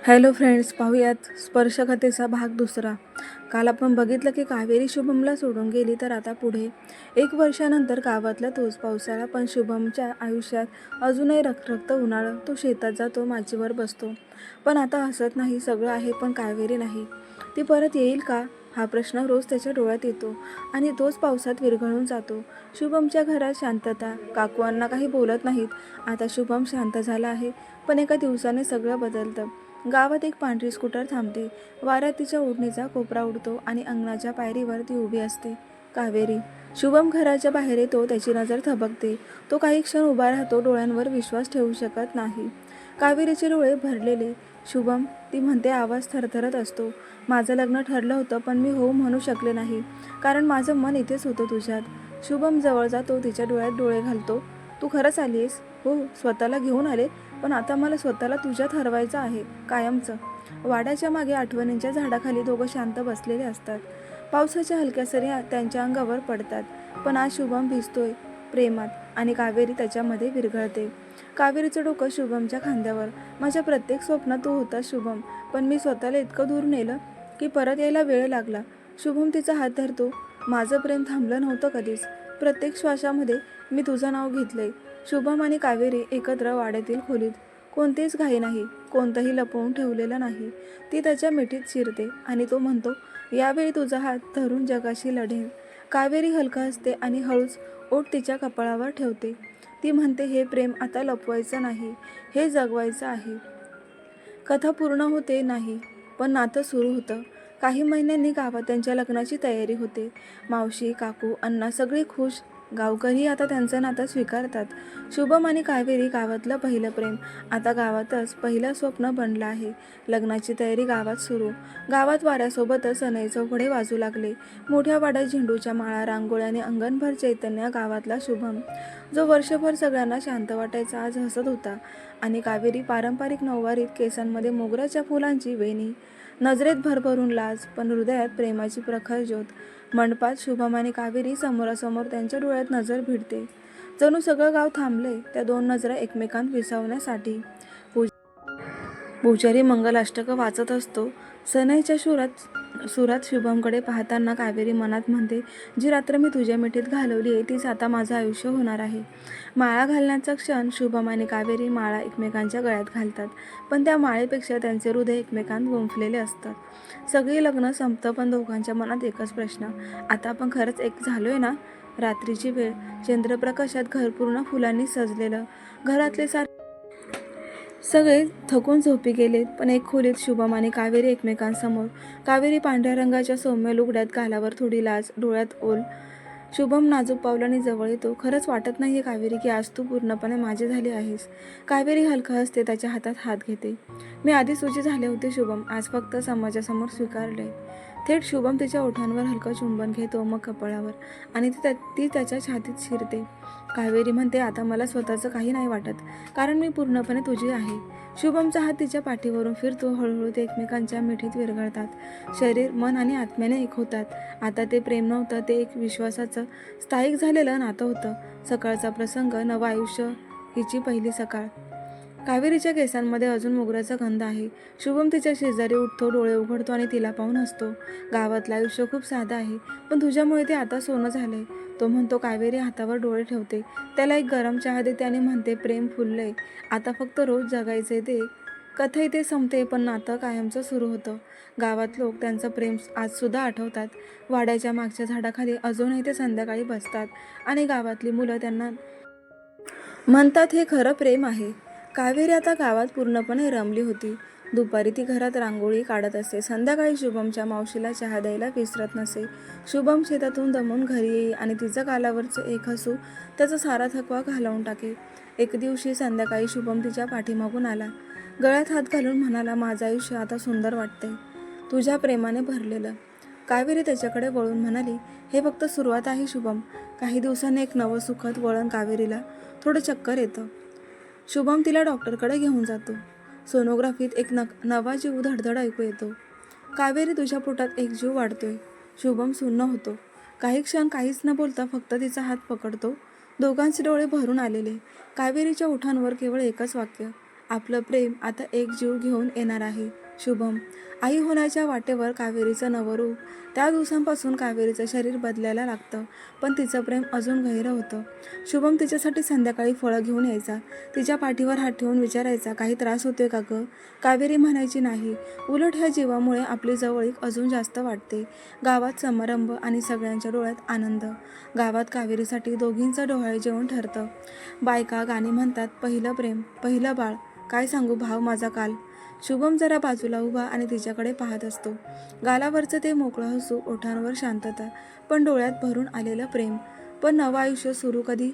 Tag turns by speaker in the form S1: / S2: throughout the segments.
S1: Hello friends, पाहूयात स्पर्शकथेचा भाग दुसरा. काल आपण बघितलं की कावेरी शुभमला सोडून गेली, तर आता पुढे 1 वर्षानंतर गावातला तोच पावसाळा. पण शुभमच्या आयुष्यात अजूनही रखरखतं उन्हाळं. तो शेतात जातो, माचीवर बसतो, पण आता हसत नाही. सगळं आहे पण कावेरी नाही. ती परत येईल का, हा प्रश्न रोज त्याच्या डोळ्यात येतो आणि तोच पावसात विरघळून जातो. शुभमच्या घरात शांतता. काकू अण्णा काही बोलत नाहीत. आता शुभम शांत झाला आहे, पण एका दिवसाने सगळं बदलतं. गावात एक पांढरी स्कूटर थांबते. वाऱ्यात तिच्या ओढणीचा कोपरा उडतो आणि अंगणाच्या पायरीवर ती उभी असते. कावेरी. शुभम घराच्या बाहेर येतो. त्याची नजर थबकते. तो काही क्षण उभा राहतो, डोळ्यांवर विश्वास ठेवू शकत नाही. कावेरीचे डोळे भरलेले. शुभम, ती म्हणते, आवाज थरथरत असतो. माझं लग्न ठरलं होतं, पण मी हो म्हणू शकले नाही, कारण माझं मन इथेच होतं, तुझ्यात. शुभम जवळ जातो, तिच्या डोळ्यात डोळे घालतो. तू खरंच आलीस? हो, स्वतःला घेऊन आले, पण आता मला स्वतःला तुझ्यात हरवायचं आहे, कायमचं. वाड्याच्या मागे आठवणींच्या झाडाखाली दोघं शांत बसलेले असतात. पावसाच्या हलक्या सरी त्यांच्या अंगावर पडतात. पण आज शुभम भिजतोय प्रेमात आणि कावेरी त्याच्यामध्ये विरघळते. कावेरीचं डोकं शुभमच्या खांद्यावर. माझ्या प्रत्येक स्वप्नात तू होतास शुभम, पण मी स्वतःला इतकं दूर नेलं की परत यायला वेळ लागला. शुभम तिचा हात धरतो. माझं प्रेम थांबलं नव्हतं कधीच. प्रत्येक श्वासामध्ये मी तुझं नाव घेतलंय. शुभम आणि कावेरी एकत्र वाड्यातील खोलीत. कोणतीच घाई नाही, कोणतंही लपवून ठेवलेलं नाही. ती त्याच्या मिठीत शिरते आणि तो म्हणतो, यावेळी तुझा हात धरून जगाशी लढेन. कावेरी हलका हसते आणि हळूच ओठ तिच्या कपाळावर ठेवते. ती म्हणते, हे प्रेम आता लपवायचं नाही, हे जगवायचं आहे. कथा पूर्ण होते नाही, पण नातं सुरू होतं. काही महिन्यांनी गावात त्यांच्या लग्नाची तयारी होते. मावशी, काकू, अण्णा सगळे खुश. गावकरी आता त्यांचं नातं स्वीकारतात. शुभम आणि कावेरी गावातलं पहिलं प्रेम आता गावातच पहिलं स्वप्न बनलं आहे. लग्नाची तयारी गावात सुरू. गावात वाऱ्यासोबतच सनई चौघडे वाजू लागले. मोठ्या वाड्यात झेंडूच्या माळा, रांगोळ्या आणि अंगणभर चैतन्य. गावातला शुभम, जो वर्षभर सगळ्यांना शांत वाटायचा, आज हसत होता. आणि कावेरी पारंपरिक नऊवारीत, केसांमध्ये मोगऱ्याच्या फुलांची वेणी, नजरेत भरभरून लाज, पण हृदयात प्रेमाची प्रखर ज्योत. मंडपात शुभम आणि कावेरी समोरासमोर. त्यांच्या डोळ्यात नजर भिडते. जणू सगळं गाव थांबले त्या दोन नजरा एकमेकांत विसावण्यासाठी. पुजारी मंगलाष्टक वाचत असतो. सनईच्या सुरात शुभमकडे पाहताना कावेरी मनात म्हणते, जी रात्र मी तुझ्या मिठीत घालवली आहे, तीच आता माझं आयुष्य होणार आहे. माळा घालण्याचा क्षण. शुभम आणि कावेरी माळा एकमेकांच्या गळ्यात घालतात, पण त्या माळेपेक्षा त्यांचे हृदय एकमेकांत गुंफलेले असतात. सगळी लग्न संपतं, पण दोघांच्या मनात एकच प्रश्न, आता आपण खरंच एक झालोय ना? रात्रीची वेळ. चंद्रप्रकाशात घर पूर्ण फुलांनी सजलेलं. घरातले सगळे थकून झोपी गेलेत, पण एक खोलीत शुभम आणि कावेरी एकमेकांसमोर. कावेरी पांढऱ्या रंगाच्या सौम्य लुगड्यात, गालावर थोडी लाज, डोळ्यात ओल. शुभम नाजूक पावलांनी जवळ येतो. खरंच वाटत नाहीये कावेरी की आज तू पूर्णपणे माझी झाली आहेस? कावेरी हलका हसते, त्याच्या हातात हात घेते. मी आधीच तुझे झाले होते शुभम, आज फक्त समाजासमोर स्वीकारले. थेट शुभम तिच्या ओठांवर हलकं चुंबन घेतो, मग कपाळावर, आणि ती त्याच्या छातीत शिरते. कावेरी म्हणते, आता मला स्वतःचं काही नाही वाटत, कारण मी पूर्णपणे तुझी आहे. शुभमचा हात तिच्या पाठीवरून फिरतो. हळूहळू ते एकमेकांच्या मिठीत विरघळतात. शरीर, मन आणि आत्म्याने एक होतात. आता ते प्रेम नव्हतं, ते एक विश्वासाचं स्थायिक झालेलं नातं होतं. सकाळचा प्रसंग. नवं आयुष्य. हिची पहिली सकाळ. कावेरीच्या केसांमध्ये अजून मोगऱ्याचा गंध आहे. शुभम तिच्या शेजारी उठतो, डोळे उघडतो आणि तिला पाहून हसतो. गावातलं आयुष्य खूप साधं आहे, पण तुझ्यामुळे ते आता सोनं झालंय, तो म्हणतो. कावेरी हातावर डोळे ठेवते. त्याला एक गरम चहा देते आणि म्हणते, प्रेम फुललंय, आता फक्त रोज जगायचे ते. कथा इथे संपते, पण नातं कायमचं सुरू होतं. गावात लोक त्यांचं प्रेम आजसुद्धा आठवतात. वाड्याच्या मागच्या झाडाखाली अजूनही ते संध्याकाळी बसतात आणि गावातली मुलं त्यांना म्हणतात, हे खरं प्रेम आहे. कावेरी आता गावात पूर्णपणे रमली होती. दुपारी ती घरात रांगोळी काढत असे. संध्याकाळी शुभमच्या मावशीला चहा द्यायला विसरत नसे. शुभम शेतातून दमून घरी येई आणि तिचं गालावरचं एक हसू त्याचा सारा थकवा घालवून टाके. एक दिवशी संध्याकाळी शुभम तिच्या पाठीमागून आला. गळ्यात हात घालून म्हणाला, माझं आयुष्य आता सुंदर वाटतंय, तुझ्या प्रेमाने भरलेलं. कावेरी त्याच्याकडे वळून म्हणाली, हे फक्त सुरुवात आहे शुभम. काही दिवसांनी एक नवं सुखद वळण. कावेरीला थोडं चक्कर येतं. शुभम तिला डॉक्टरकडे घेऊन जातो. सोनोग्राफीत एक नवा जीव धडधड ऐकू येतो. कावेरी, तुझ्या पोटात एक जीव वाढतोय. शुभम सुन्न होतो. काही क्षण काहीच न बोलता फक्त तिचा हात पकडतो. दोघांचे डोळे भरून आलेले. कावेरीच्या ओठांवर केवळ एकच वाक्य, आपलं प्रेम आता एक जीव घेऊन येणार आहे. शुभम. आई होण्याच्या वाटेवर कावेरीचं नवं रूप. त्या दिवसांपासून कावेरीचं शरीर बदलायला लागतं, पण तिचं प्रेम अजून गहिरं होतं. शुभम तिच्यासाठी संध्याकाळी फळं घेऊन यायचा. तिच्या पाठीवर हात ठेवून विचारायचा, काही त्रास होतोय का गं? कावेरी म्हणायची नाही. उलट ह्या जीवामुळे आपली जवळीक अजून जास्त वाटते. गावात समारंभ आणि सगळ्यांच्या डोळ्यात आनंद. गावात कावेरीसाठी दोघींचं डोहाळे जेवण ठरतं. बायका गाणी म्हणतात, पहिलं प्रेम, पहिलं बाळ, काय सांगू भाव माझा काल. शुभम जरा बाजूला उभा आणि तिच्याकडे पाहत असतो. गालावरचं ते मोकळं हसू, ओठांवर शांतता, पण डोळ्यात भरून आलेलं प्रेम. पण नवं आयुष्य सुरू कधी?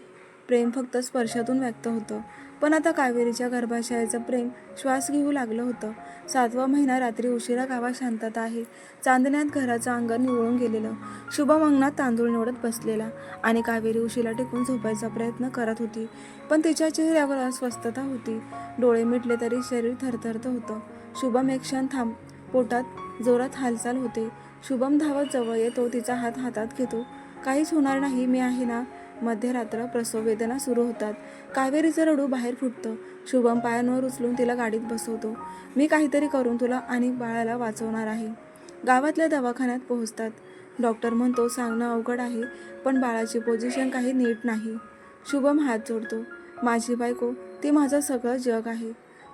S1: प्रेम फक्त स्पर्शातून व्यक्त होतं, पण आता कावेरीच्या गर्भाशयाचं प्रेम श्वास घेऊ लागलं होतं. 7वा महिना. रात्री उशिरा. गावात शांतता आहे. चांदण्यात घराचं अंगण निवळून गेलेलं. शुभम अंगणात तांदूळ निवडत बसलेला आणि कावेरी उशीला टेकून झोपायचा प्रयत्न करत होती, पण तिच्या चेहऱ्यावर अस्वस्थता होती. डोळे मिटले तरी शरीर थरथरत होतं. शुभम एक क्षण थांब. पोटात जोरात हालचाल होते. शुभम धावत जवळ येतो, तिचा हात हातात घेतो. काहीच होणार नाही, मी आहे ना. मध्यरात्र. प्रसव वेदना सुरू होतात. कावेरीचं रडू बाहेर फुटतं. शुभम पायांवर उचलून तिला गाडीत बसवतो. मी काहीतरी करून तुला आणि बाळाला वाचवणार आहे. गावातल्या दवाखान्यात पोहोचतात. डॉक्टर म्हणतो सांगणं अवघड आहे, पण बाळाची पोझिशन काही नीट नाही. शुभम हात जोडतो. माझी बायको, ती माझं सगळं जग आहे.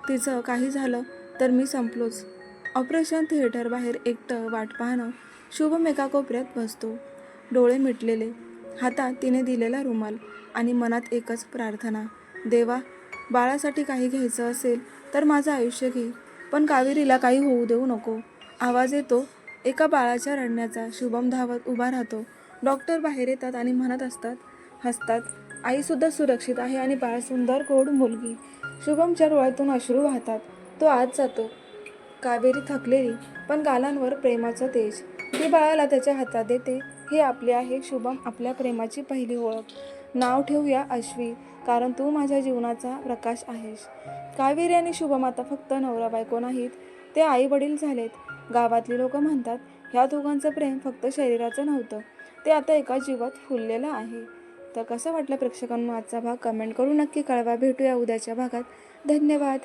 S1: तिचं काही झालं तर मी संपलोच. ऑपरेशन थिएटरबाहेर एकटं वाट पाहणं. शुभम एका कोपऱ्यात बसतो, डोळे मिटलेले, हातात तिने दिलेला रुमाल आणि मनात एकच प्रार्थना, देवा, बाळासाठी काही घ्यायचं असेल तर माझं आयुष्य घे, पण कावेरीला काही होऊ देऊ नको. आवाज येतो एका बाळाच्या रडण्याचा. शुभम धावत उभा राहतो. डॉक्टर बाहेर येतात आणि म्हणत असतात, हसतात, आईसुद्धा सुरक्षित आहे आणि बाळ सुंदर गोड मुलगी. शुभमच्या डोळ्यातून अश्रू वाहतात. तो आत जातो. कावेरी थकलेली, पण गालांवर प्रेमाचं तेज. ती बाळाला त्याच्या हातात देते. हे आपले आहे शुभम, आपल्या प्रेमाची पहिली ओळख. नाव ठेवूया अश्वी, कारण तू माझ्या जीवनाचा प्रकाश आहेस. कावेरी आणि शुभम आता फक्त नवरा बायको नाहीत, ते आई वडील झालेत. गावातली लोक म्हणतात ह्या दोघांचं प्रेम फक्त शरीराचं नव्हतं, ते आता एका जीवात फुललेलं आहे. तर कसा वाटला प्रेक्षकांना आजचा भाग? कमेंट करून नक्की कळवा. भेटूया उद्याच्या भागात. धन्यवाद.